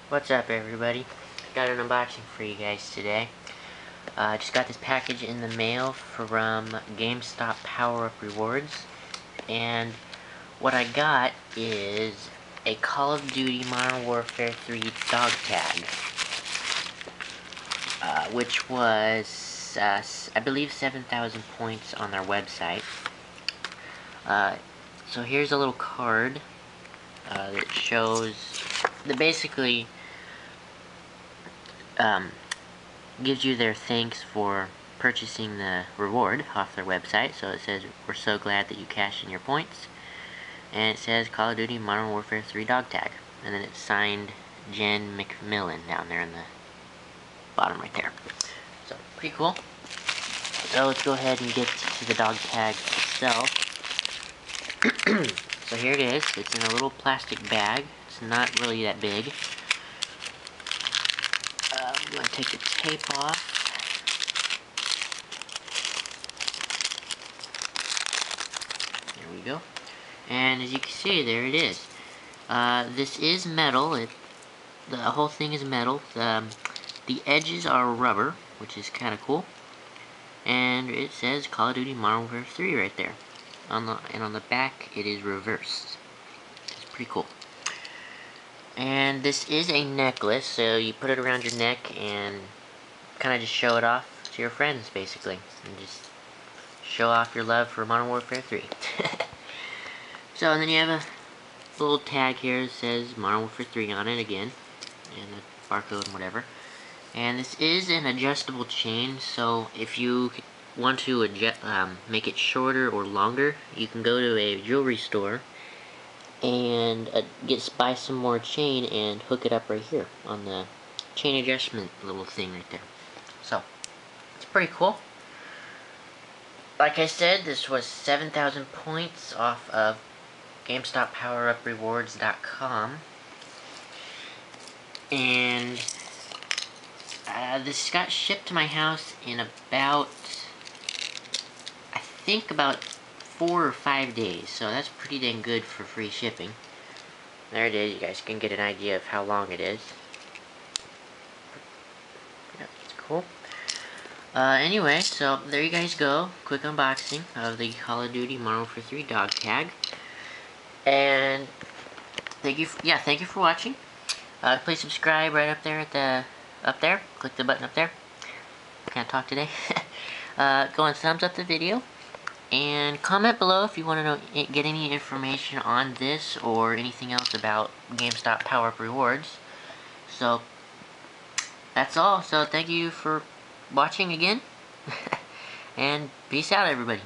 What's up, everybody? Got an unboxing for you guys today. Just got this package in the mail from GameStop Power Up Rewards, and what I got is a Call of Duty Modern Warfare 3 dog tag, which was, I believe, 7,000 points on their website. So here's a little card that shows that basically gives you their thanks for purchasing the reward off their website. So it says, "We're so glad that you cashed in your points," and it says Call of Duty Modern Warfare 3 dog tag, and then it's signed Jen McMillan down there in the bottom right there. So pretty cool. So let's go ahead and get to the dog tag itself. So here it is. It's in a little plastic bag. It's not really that big. I'm going to take the tape off. There we go. And as you can see, there it is. This is metal. The whole thing is metal. The edges are rubber, which is kind of cool. And it says Call of Duty Modern Warfare 3 right there. And on the back, it is reversed. It's pretty cool. And this is a necklace, so you put it around your neck and kind of just show it off to your friends, basically. And just show off your love for Modern Warfare 3. So, and then you have a little tag here that says Modern Warfare 3 on it again. And the barcode and whatever. And this is an adjustable chain, so if you want to make it shorter or longer, you can go to a jewelry store and buy some more chain and hook it up right here on the chain adjustment little thing right there. So it's pretty cool. Like I said, this was 7,000 points off of GameStopPowerUpRewards.com, and this got shipped to my house in about, I think about 4 or 5 days, so that's pretty dang good for free shipping. There it is. You guys can get an idea of how long it is. Yep, it's cool. Anyway, so there you guys go. Quick unboxing of the Call of Duty Modern Warfare 3 dog tag. And thank you for watching. Please subscribe right up there. Click the button up there. Can't talk today. Go and thumbs up the video. And comment below if you want to get any information on this or anything else about GameStop Power Up Rewards. So, that's all. So, thank you for watching again. And peace out, everybody.